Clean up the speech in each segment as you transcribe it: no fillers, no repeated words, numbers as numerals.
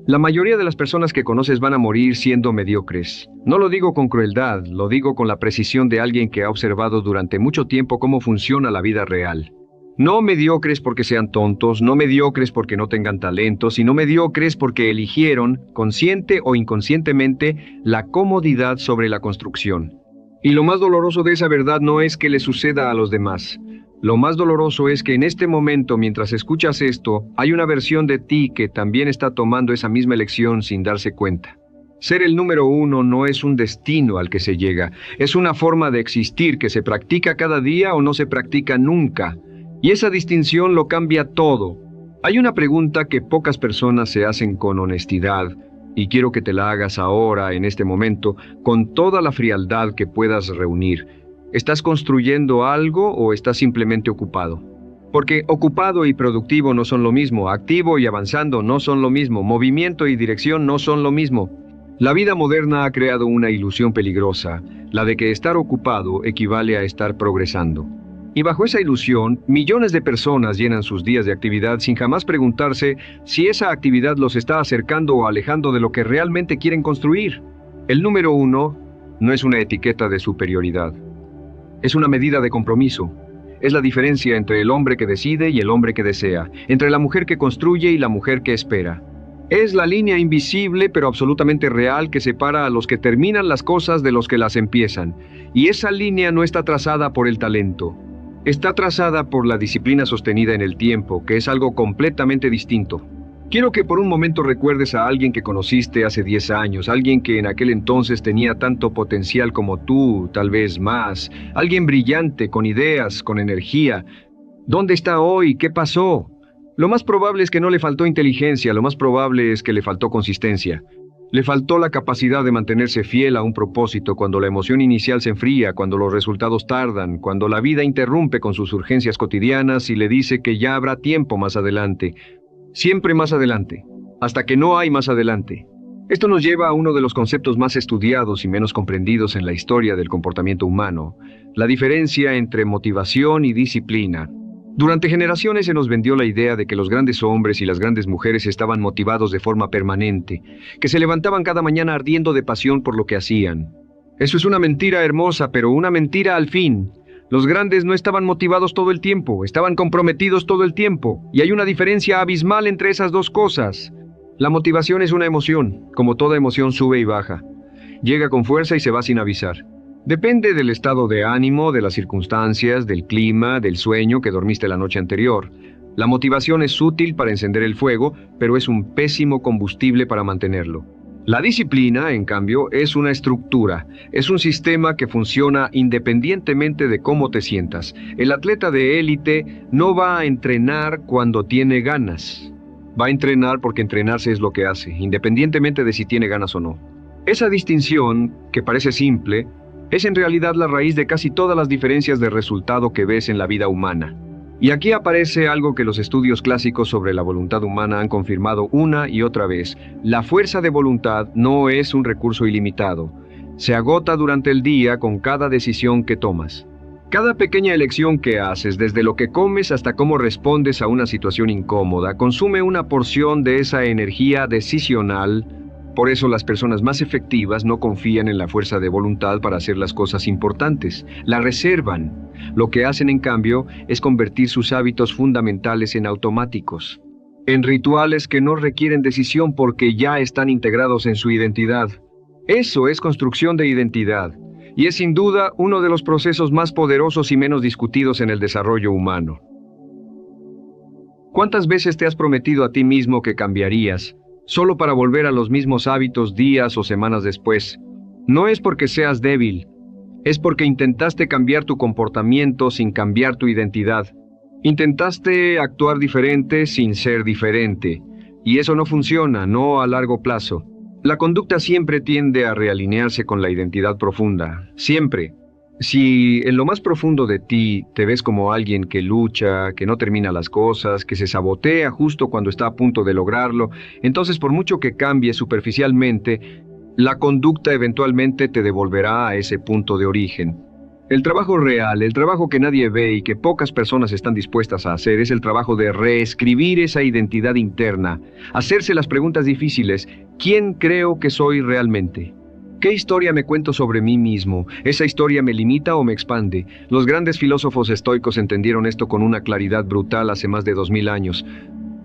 La mayoría de las personas que conoces van a morir siendo mediocres. No lo digo con crueldad, lo digo con la precisión de alguien que ha observado durante mucho tiempo cómo funciona la vida real. No mediocres porque sean tontos, no mediocres porque no tengan talento, sino mediocres porque eligieron, consciente o inconscientemente, la comodidad sobre la construcción. Y lo más doloroso de esa verdad no es que le suceda a los demás. Lo más doloroso es que en este momento, mientras escuchas esto, hay una versión de ti que también está tomando esa misma elección sin darse cuenta. Ser el número uno no es un destino al que se llega, es una forma de existir que se practica cada día o no se practica nunca. Y esa distinción lo cambia todo. Hay una pregunta que pocas personas se hacen con honestidad, y quiero que te la hagas ahora, en este momento, con toda la frialdad que puedas reunir. ¿Estás construyendo algo o estás simplemente ocupado? Porque ocupado y productivo no son lo mismo, activo y avanzando no son lo mismo, movimiento y dirección no son lo mismo. La vida moderna ha creado una ilusión peligrosa, la de que estar ocupado equivale a estar progresando. Y bajo esa ilusión, millones de personas llenan sus días de actividad sin jamás preguntarse si esa actividad los está acercando o alejando de lo que realmente quieren construir. El número uno no es una etiqueta de superioridad. Es una medida de compromiso. Es la diferencia entre el hombre que decide y el hombre que desea, entre la mujer que construye y la mujer que espera. Es la línea invisible pero absolutamente real que separa a los que terminan las cosas de los que las empiezan. Y esa línea no está trazada por el talento. Está trazada por la disciplina sostenida en el tiempo, que es algo completamente distinto. Quiero que por un momento recuerdes a alguien que conociste hace 10 años, alguien que en aquel entonces tenía tanto potencial como tú, tal vez más, alguien brillante, con ideas, con energía. ¿Dónde está hoy? ¿Qué pasó? Lo más probable es que no le faltó inteligencia, lo más probable es que le faltó consistencia. Le faltó la capacidad de mantenerse fiel a un propósito cuando la emoción inicial se enfría, cuando los resultados tardan, cuando la vida interrumpe con sus urgencias cotidianas y le dice que ya habrá tiempo más adelante. Siempre más adelante, hasta que no hay más adelante. Esto nos lleva a uno de los conceptos más estudiados y menos comprendidos en la historia del comportamiento humano, la diferencia entre motivación y disciplina. Durante generaciones se nos vendió la idea de que los grandes hombres y las grandes mujeres estaban motivados de forma permanente, que se levantaban cada mañana ardiendo de pasión por lo que hacían. Eso es una mentira hermosa, pero una mentira al fin. Los grandes no estaban motivados todo el tiempo, estaban comprometidos todo el tiempo, y hay una diferencia abismal entre esas dos cosas. La motivación es una emoción, como toda emoción sube y baja. Llega con fuerza y se va sin avisar. Depende del estado de ánimo, de las circunstancias, del clima, del sueño que dormiste la noche anterior. La motivación es útil para encender el fuego, pero es un pésimo combustible para mantenerlo. La disciplina, en cambio, es una estructura, es un sistema que funciona independientemente de cómo te sientas. El atleta de élite no va a entrenar cuando tiene ganas. Va a entrenar porque entrenarse es lo que hace, independientemente de si tiene ganas o no. Esa distinción, que parece simple, es en realidad la raíz de casi todas las diferencias de resultado que ves en la vida humana. Y aquí aparece algo que los estudios clásicos sobre la voluntad humana han confirmado una y otra vez. La fuerza de voluntad no es un recurso ilimitado. Se agota durante el día con cada decisión que tomas. Cada pequeña elección que haces, desde lo que comes hasta cómo respondes a una situación incómoda, consume una porción de esa energía decisional. Por eso las personas más efectivas no confían en la fuerza de voluntad para hacer las cosas importantes. La reservan. Lo que hacen, en cambio, es convertir sus hábitos fundamentales en automáticos, en rituales que no requieren decisión porque ya están integrados en su identidad. Eso es construcción de identidad, y es sin duda uno de los procesos más poderosos y menos discutidos en el desarrollo humano. ¿Cuántas veces te has prometido a ti mismo que cambiarías, solo para volver a los mismos hábitos días o semanas después? No es porque seas débil, es porque intentaste cambiar tu comportamiento sin cambiar tu identidad. Intentaste actuar diferente sin ser diferente, y eso no funciona, no a largo plazo. La conducta siempre tiende a realinearse con la identidad profunda, siempre. Si en lo más profundo de ti te ves como alguien que lucha, que no termina las cosas, que se sabotea justo cuando está a punto de lograrlo, entonces por mucho que cambie superficialmente, la conducta eventualmente te devolverá a ese punto de origen. El trabajo real, el trabajo que nadie ve y que pocas personas están dispuestas a hacer, es el trabajo de reescribir esa identidad interna, hacerse las preguntas difíciles. ¿Quién creo que soy realmente? ¿Qué historia me cuento sobre mí mismo? ¿Esa historia me limita o me expande? Los grandes filósofos estoicos entendieron esto con una claridad brutal hace más de 2000 años.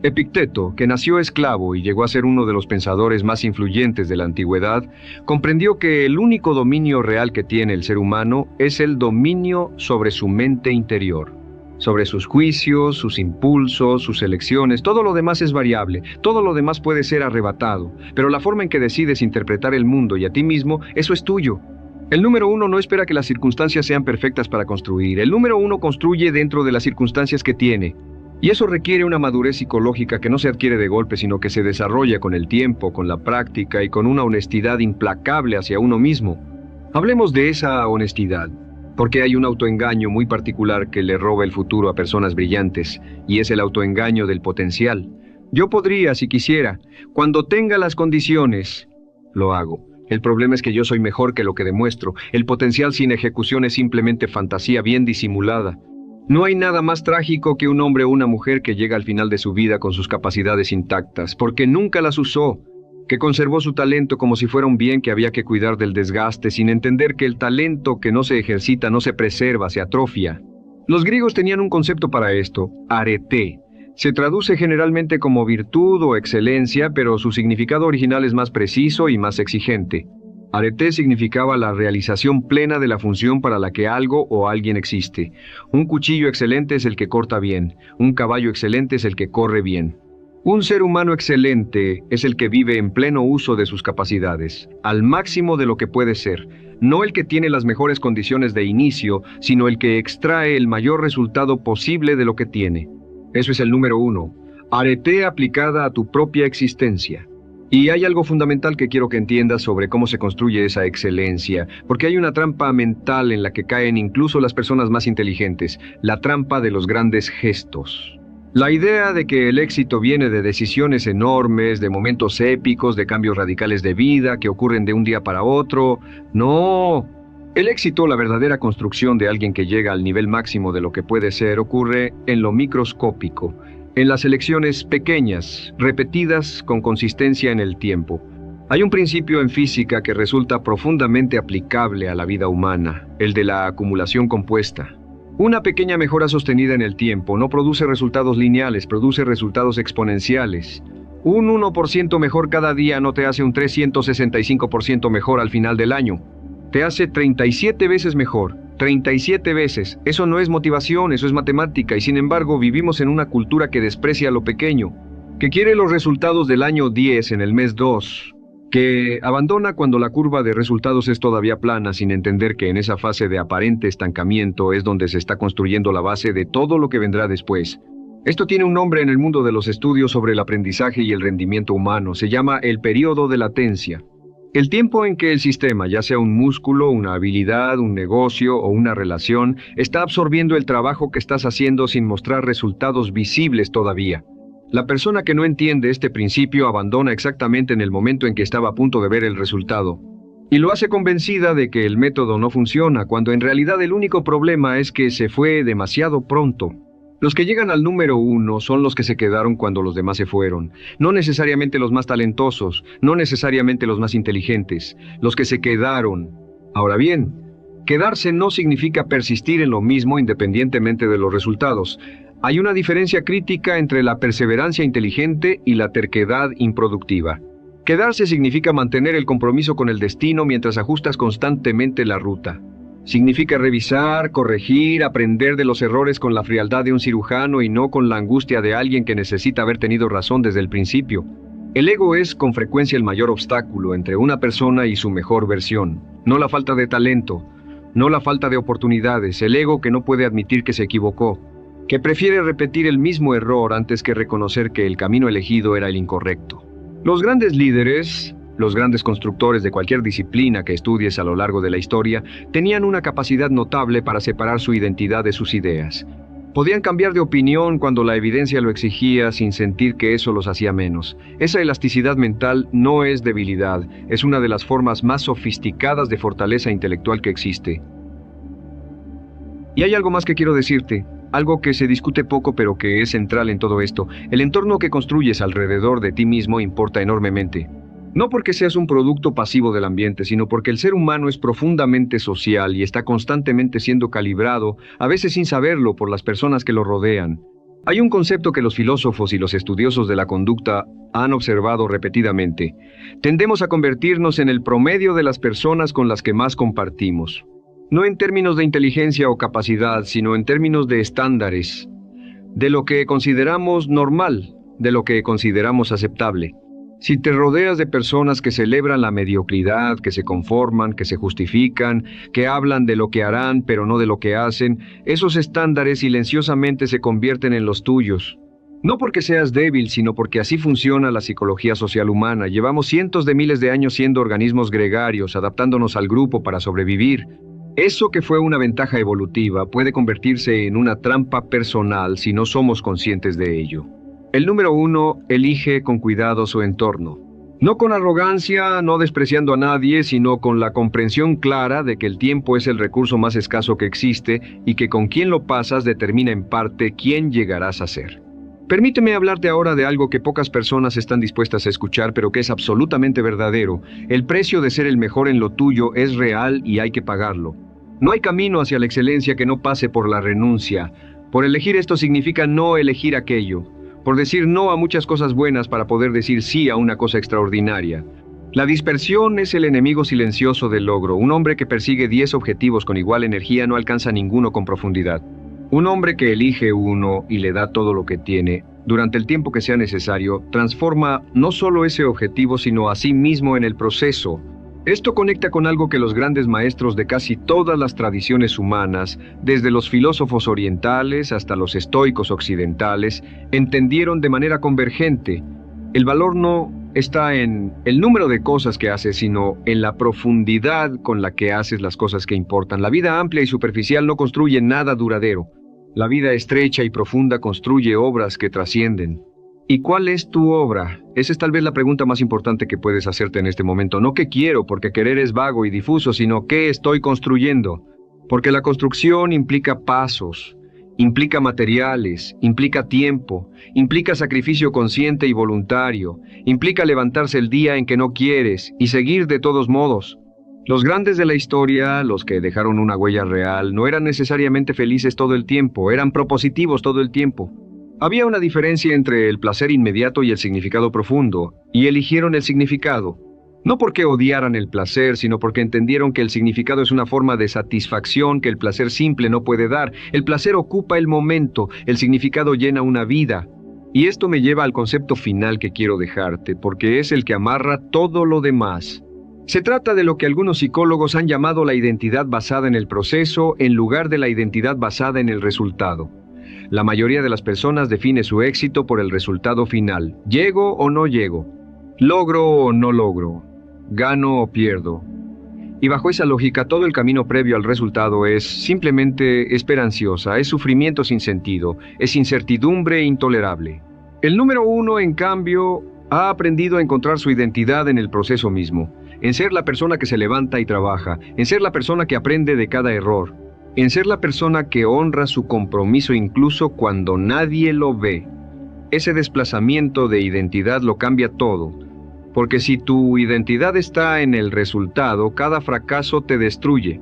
Epicteto, que nació esclavo y llegó a ser uno de los pensadores más influyentes de la antigüedad, comprendió que el único dominio real que tiene el ser humano es el dominio sobre su mente interior, sobre sus juicios, sus impulsos, sus elecciones. Todo lo demás es variable, todo lo demás puede ser arrebatado, pero la forma en que decides interpretar el mundo y a ti mismo, eso es tuyo. El número uno no espera que las circunstancias sean perfectas para construir. El número uno construye dentro de las circunstancias que tiene. Y eso requiere una madurez psicológica que no se adquiere de golpe, sino que se desarrolla con el tiempo, con la práctica y con una honestidad implacable hacia uno mismo. Hablemos de esa honestidad, porque hay un autoengaño muy particular que le roba el futuro a personas brillantes, y es el autoengaño del potencial. Yo podría, si quisiera, cuando tenga las condiciones, lo hago. El problema es que yo soy mejor que lo que demuestro. El potencial sin ejecución es simplemente fantasía bien disimulada. No hay nada más trágico que un hombre o una mujer que llega al final de su vida con sus capacidades intactas, porque nunca las usó, que conservó su talento como si fuera un bien que había que cuidar del desgaste, sin entender que el talento que no se ejercita no se preserva, se atrofia. Los griegos tenían un concepto para esto, arete. Se traduce generalmente como virtud o excelencia, pero su significado original es más preciso y más exigente. Arete significaba la realización plena de la función para la que algo o alguien existe. Un cuchillo excelente es el que corta bien. Un caballo excelente es el que corre bien. Un ser humano excelente es el que vive en pleno uso de sus capacidades, al máximo de lo que puede ser. No el que tiene las mejores condiciones de inicio, sino el que extrae el mayor resultado posible de lo que tiene. Eso es el número uno. Arete aplicada a tu propia existencia. Y hay algo fundamental que quiero que entiendas sobre cómo se construye esa excelencia, porque hay una trampa mental en la que caen incluso las personas más inteligentes, la trampa de los grandes gestos. La idea de que el éxito viene de decisiones enormes, de momentos épicos, de cambios radicales de vida que ocurren de un día para otro. No. El éxito, la verdadera construcción de alguien que llega al nivel máximo de lo que puede ser, ocurre en lo microscópico. En las elecciones pequeñas, repetidas con consistencia en el tiempo. Hay un principio en física que resulta profundamente aplicable a la vida humana, el de la acumulación compuesta. Una pequeña mejora sostenida en el tiempo no produce resultados lineales, produce resultados exponenciales. Un 1% mejor cada día no te hace un 365% mejor al final del año. Te hace 37 veces mejor. 37 veces. Eso no es motivación, eso es matemática, y sin embargo vivimos en una cultura que desprecia lo pequeño, que quiere los resultados del año 10 en el mes 2, que abandona cuando la curva de resultados es todavía plana, sin entender que en esa fase de aparente estancamiento es donde se está construyendo la base de todo lo que vendrá después. Esto tiene un nombre en el mundo de los estudios sobre el aprendizaje y el rendimiento humano, se llama el periodo de latencia. El tiempo en que el sistema, ya sea un músculo, una habilidad, un negocio o una relación, está absorbiendo el trabajo que estás haciendo sin mostrar resultados visibles todavía. La persona que no entiende este principio abandona exactamente en el momento en que estaba a punto de ver el resultado. Y lo hace convencida de que el método no funciona, cuando en realidad el único problema es que se fue demasiado pronto. Los que llegan al número uno son los que se quedaron cuando los demás se fueron. No necesariamente los más talentosos, no necesariamente los más inteligentes, los que se quedaron. Ahora bien, quedarse no significa persistir en lo mismo independientemente de los resultados. Hay una diferencia crítica entre la perseverancia inteligente y la terquedad improductiva. Quedarse significa mantener el compromiso con el destino mientras ajustas constantemente la ruta. Significa revisar, corregir, aprender de los errores con la frialdad de un cirujano y no con la angustia de alguien que necesita haber tenido razón desde el principio. El ego es con frecuencia el mayor obstáculo entre una persona y su mejor versión. No la falta de talento, no la falta de oportunidades, el ego que no puede admitir que se equivocó, que prefiere repetir el mismo error antes que reconocer que el camino elegido era el incorrecto. Los grandes líderes, los grandes constructores de cualquier disciplina que estudies a lo largo de la historia, tenían una capacidad notable para separar su identidad de sus ideas. Podían cambiar de opinión cuando la evidencia lo exigía sin sentir que eso los hacía menos. Esa elasticidad mental no es debilidad, es una de las formas más sofisticadas de fortaleza intelectual que existe. Y hay algo más que quiero decirte, algo que se discute poco pero que es central en todo esto. El entorno que construyes alrededor de ti mismo importa enormemente. No porque seas un producto pasivo del ambiente, sino porque el ser humano es profundamente social y está constantemente siendo calibrado, a veces sin saberlo, por las personas que lo rodean. Hay un concepto que los filósofos y los estudiosos de la conducta han observado repetidamente. Tendemos a convertirnos en el promedio de las personas con las que más compartimos. No en términos de inteligencia o capacidad, sino en términos de estándares, de lo que consideramos normal, de lo que consideramos aceptable. Si te rodeas de personas que celebran la mediocridad, que se conforman, que se justifican, que hablan de lo que harán pero no de lo que hacen, esos estándares silenciosamente se convierten en los tuyos. No porque seas débil, sino porque así funciona la psicología social humana. Llevamos cientos de miles de años siendo organismos gregarios, adaptándonos al grupo para sobrevivir. Eso que fue una ventaja evolutiva puede convertirse en una trampa personal si no somos conscientes de ello. El número 1 elige con cuidado su entorno. No con arrogancia, no despreciando a nadie, sino con la comprensión clara de que el tiempo es el recurso más escaso que existe y que con quién lo pasas determina en parte quién llegarás a ser. Permíteme hablarte ahora de algo que pocas personas están dispuestas a escuchar, pero que es absolutamente verdadero. El precio de ser el mejor en lo tuyo es real y hay que pagarlo. No hay camino hacia la excelencia que no pase por la renuncia. Por elegir esto significa no elegir aquello. Por decir no a muchas cosas buenas para poder decir sí a una cosa extraordinaria. La dispersión es el enemigo silencioso del logro. Un hombre que persigue 10 objetivos con igual energía no alcanza ninguno con profundidad. Un hombre que elige uno y le da todo lo que tiene, durante el tiempo que sea necesario, transforma no solo ese objetivo, sino a sí mismo en el proceso. Esto conecta con algo que los grandes maestros de casi todas las tradiciones humanas, desde los filósofos orientales hasta los estoicos occidentales, entendieron de manera convergente. El valor no está en el número de cosas que haces, sino en la profundidad con la que haces las cosas que importan. La vida amplia y superficial no construye nada duradero. La vida estrecha y profunda construye obras que trascienden. ¿Y cuál es tu obra? Esa es tal vez la pregunta más importante que puedes hacerte en este momento. No qué quiero, porque querer es vago y difuso, sino qué estoy construyendo. Porque la construcción implica pasos, implica materiales, implica tiempo, implica sacrificio consciente y voluntario, implica levantarse el día en que no quieres y seguir de todos modos. Los grandes de la historia, los que dejaron una huella real, no eran necesariamente felices todo el tiempo, eran propositivos todo el tiempo. Había una diferencia entre el placer inmediato y el significado profundo, y eligieron el significado. No porque odiaran el placer, sino porque entendieron que el significado es una forma de satisfacción que el placer simple no puede dar. El placer ocupa el momento, el significado llena una vida. Y esto me lleva al concepto final que quiero dejarte, porque es el que amarra todo lo demás. Se trata de lo que algunos psicólogos han llamado la identidad basada en el proceso en lugar de la identidad basada en el resultado. La mayoría de las personas define su éxito por el resultado final. ¿Llego o no llego? ¿Logro o no logro? ¿Gano o pierdo? Y bajo esa lógica, todo el camino previo al resultado es simplemente esperanciosa, es sufrimiento sin sentido, es incertidumbre intolerable. El número 1, en cambio, ha aprendido a encontrar su identidad en el proceso mismo, en ser la persona que se levanta y trabaja, en ser la persona que aprende de cada error, en ser la persona que honra su compromiso incluso cuando nadie lo ve. Ese desplazamiento de identidad lo cambia todo, porque si tu identidad está en el resultado, cada fracaso te destruye.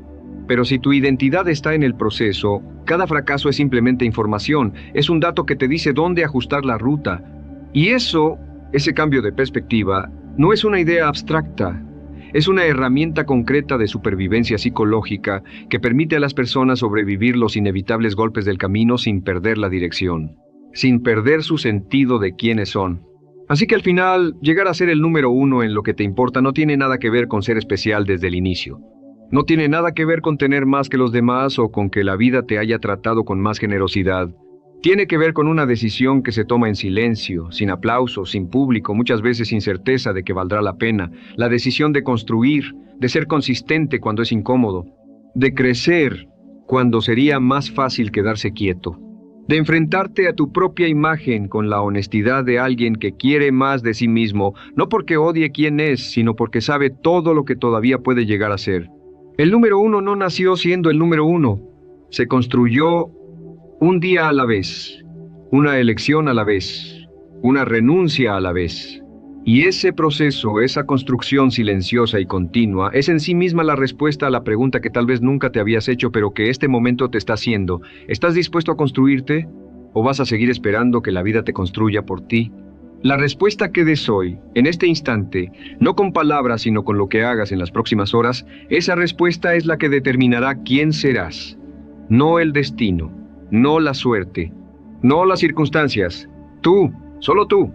Pero si tu identidad está en el proceso, cada fracaso es simplemente información, es un dato que te dice dónde ajustar la ruta. Y ese cambio de perspectiva, no es una idea abstracta. Es una herramienta concreta de supervivencia psicológica que permite a las personas sobrevivir los inevitables golpes del camino sin perder la dirección, sin perder su sentido de quiénes son. Así que al final, llegar a ser el número 1 en lo que te importa no tiene nada que ver con ser especial desde el inicio. No tiene nada que ver con tener más que los demás o con que la vida te haya tratado con más generosidad. Tiene que ver con una decisión que se toma en silencio, sin aplausos, sin público, muchas veces sin certeza de que valdrá la pena. La decisión de construir, de ser consistente cuando es incómodo, de crecer cuando sería más fácil quedarse quieto, de enfrentarte a tu propia imagen con la honestidad de alguien que quiere más de sí mismo, no porque odie quién es, sino porque sabe todo lo que todavía puede llegar a ser. El número 1 no nació siendo el número 1. Se construyó un día a la vez, una elección a la vez, una renuncia a la vez. Y ese proceso, esa construcción silenciosa y continua, es en sí misma la respuesta a la pregunta que tal vez nunca te habías hecho, pero que este momento te está haciendo. ¿Estás dispuesto a construirte? ¿O vas a seguir esperando que la vida te construya por ti? La respuesta que des hoy, en este instante, no con palabras, sino con lo que hagas en las próximas horas, esa respuesta es la que determinará quién serás. No el destino, no la suerte, no las circunstancias. Tú, solo tú.